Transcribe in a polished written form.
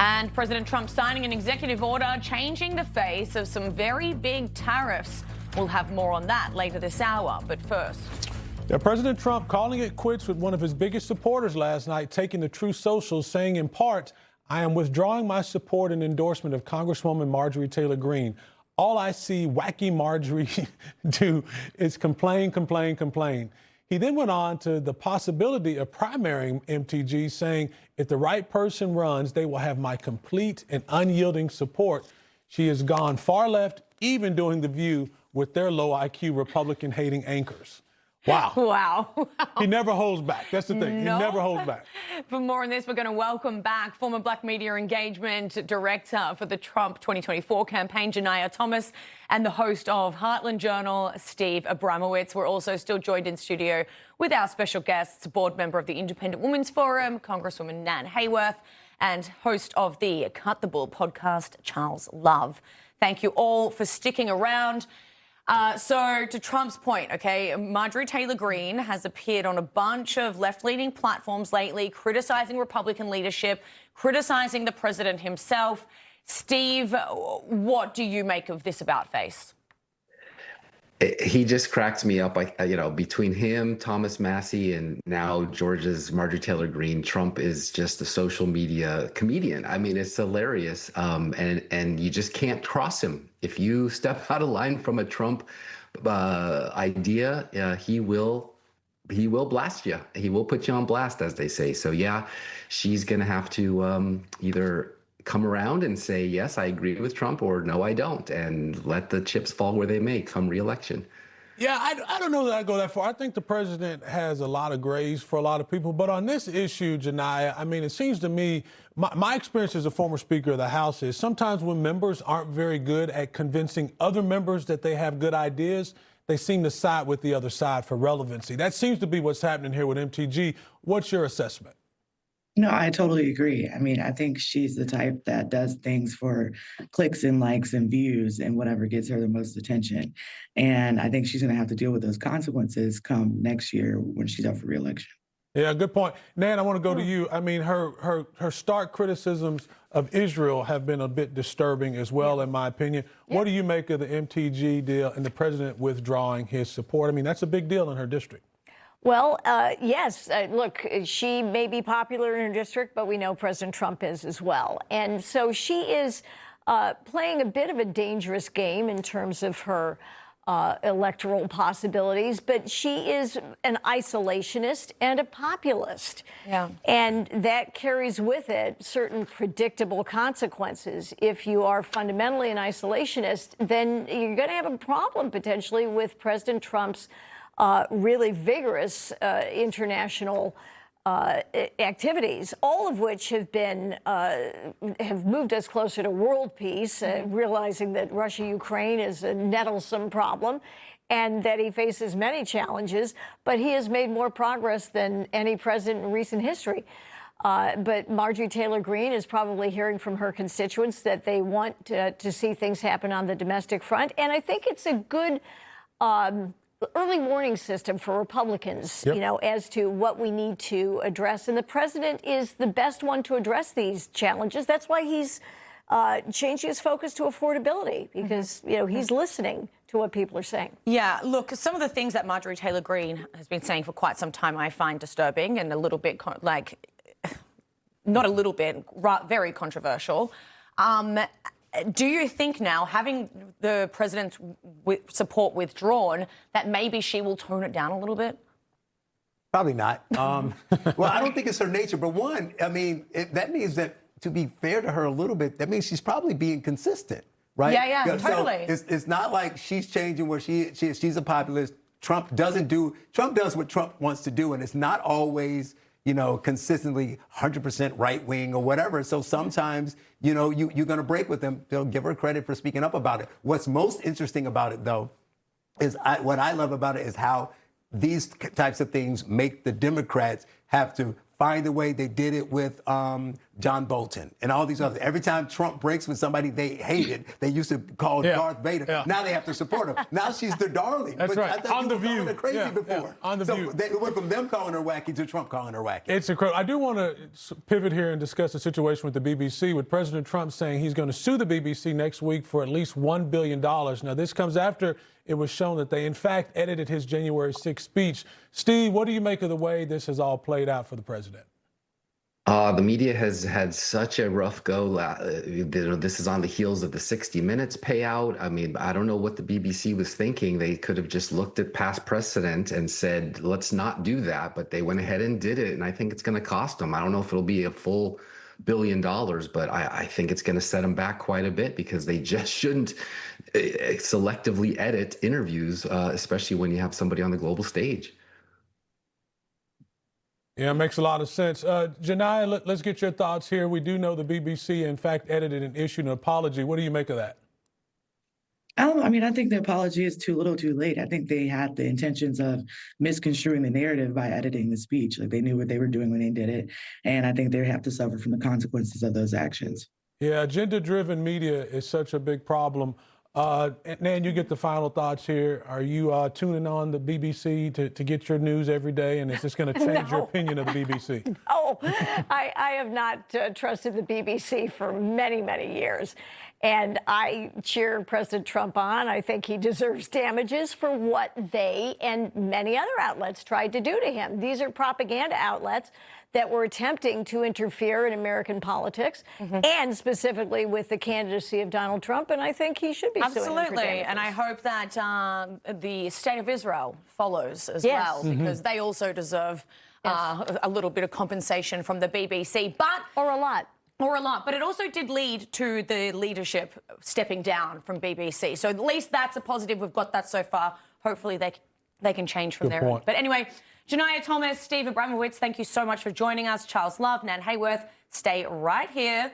And President Trump signing an executive order changing the face of some very big tariffs. We'll have more on that later this hour. But first. Yeah, President Trump calling it quits with one of his biggest supporters last night, taking the Truth Social, saying in part, "I am withdrawing my support and endorsement of Congresswoman Marjorie Taylor Greene. All I see wacky Marjorie do is complain, complain, complain." He then went on to the possibility of primarying MTG, saying, "If the right person runs, they will have my complete and unyielding support." She has gone far left, even doing The View with their low IQ Republican-hating anchors. Wow. Wow. He never holds back. That's the thing. No. He never holds back. For more on this, we're going to welcome back former Black Media Engagement Director for the Trump 2024 campaign, Janiyah Thomas, and the host of Heartland Journal, Steve Abramowicz. We're also still joined in studio with our special guests, board member of the Independent Women's Forum, Congresswoman Nan Hayworth, and host of the Cut the Bull podcast, Charles Love. Thank you all for sticking around. So to Trump's point, okay, Marjorie Taylor Greene has appeared on a bunch of left-leaning platforms lately, criticizing Republican leadership, criticizing the president himself. Steve, what do you make of this about-face? He just cracks me up. Between him, Thomas Massey, and now Georgia's Marjorie Taylor Greene, Trump is just a social media comedian. I mean, it's hilarious. And you just can't cross him. If you step out of line from a Trump idea, he will blast you. He will put you on blast, as they say. So, yeah, she's going to have to either come around and say, yes, I agree with Trump, or no, I don't, and let the chips fall where they may come re-election. Yeah, I don't know that I go that far. I think the president has a lot of grace for a lot of people. But on this issue, Janiyah, I mean, it seems to me, my experience as a former Speaker of the House is sometimes when members aren't very good at convincing other members that they have good ideas, they seem to side with the other side for relevancy. That seems to be what's happening here with MTG. What's your assessment? No, I totally agree. I mean, I think she's the type that does things for clicks and likes and views and whatever gets her the most attention. And I think she's going to have to deal with those consequences come next year when she's up for re-election. Yeah, good point. Nan, I want to go to you. I mean, her stark criticisms of Israel have been a bit disturbing as well, in my opinion. What do you make of the MTG deal and the president withdrawing his support? I mean, that's a big deal in her district. Well, yes. Look, she may be popular in her district, but we know President Trump is as well. And so she is playing a bit of a dangerous game in terms of her electoral possibilities, but she is an isolationist and a populist. Yeah. And that carries with it certain predictable consequences. If you are fundamentally an isolationist, then you're going to have a problem potentially with President Trump's really vigorous international activities, all of which have been have moved us closer to world peace, realizing that Russia-Ukraine is a nettlesome problem and that he faces many challenges, but he has made more progress than any president in recent history. But Marjorie Taylor Greene is probably hearing from her constituents that they want to see things happen on the domestic front. And I think it's a good early warning system for Republicans, you know, as to what we need to address. And the president is the best one to address these challenges. That's why he's changing his focus to affordability, because, you know, he's listening to what people are saying. Yeah, look, some of the things that Marjorie Taylor Greene has been saying for quite some time I find disturbing and a little bit, not a little bit, very controversial. Do you think now, having the president's support withdrawn, that maybe she will tone it down a little bit? Probably not. Well, I don't think it's her nature. But one, I mean, that means that, to be fair to her a little bit, that means she's probably being consistent, right? Yeah, totally. So it's not like she's changing where she's a populist. Trump does what Trump wants to do, and it's not always, you know, consistently 100% right wing or whatever. So sometimes, you know, you're going to break with them. They'll give her credit for speaking up about it. What's most interesting about it, though, is what I love about it is how these types of things make the Democrats have to find a way. They did it with John Bolton and all these others. Every time Trump breaks with somebody they hated, they used to call Darth Vader. Yeah. Now they have to support him. Now she's their darling. That's right. I thought On you The were calling View. her crazy Yeah, before. On The so View. It went from them calling her wacky to Trump calling her wacky. It's incredible. I do want to pivot here and discuss the situation with the BBC, with President Trump saying he's going to sue the BBC next week for at least $1 billion. Now, this comes after it was shown that they, in fact, edited his January 6th speech. Steve, what do you make of the way this has all played out for the president? The media has had such a rough go. This is on the heels of the 60 Minutes payout. I mean, I don't know what the BBC was thinking. They could have just looked at past precedent and said, let's not do that. But they went ahead and did it. And I think it's going to cost them. I don't know if it'll be a full $1 billion, but I think it's going to set them back quite a bit, because they just shouldn't selectively edit interviews, especially when you have somebody on the global stage. Yeah, it makes a lot of sense. Janiyah, let's get your thoughts here. We do know the BBC, in fact, edited and issued an apology. What do you make of that? I mean, I think the apology is too little too late. I think they had the intentions of misconstruing the narrative by editing the speech. Like, they knew what they were doing when they did it. And I think they have to suffer from the consequences of those actions. Yeah, agenda-driven media is such a big problem. Nan, you get the final thoughts here. Are you tuning on the BBC to get your news every day? And is this going to change your opinion of the BBC? No, I have not trusted the BBC for many, many years. And I cheer President Trump on. I think he deserves damages for what they and many other outlets tried to do to him. These are propaganda outlets that were attempting to interfere in American politics, and specifically with the candidacy of Donald Trump. And I think he should be suing them for damages. And I hope that the state of Israel follows as well, because they also deserve a little bit of compensation from the BBC, or a lot. But it also did lead to the leadership stepping down from BBC. So at least that's a positive. We've got that so far. Hopefully they can change from there. But anyway, Janiyah Thomas, Steve Abramowicz, thank you so much for joining us. Charles Love, Nan Hayworth, stay right here.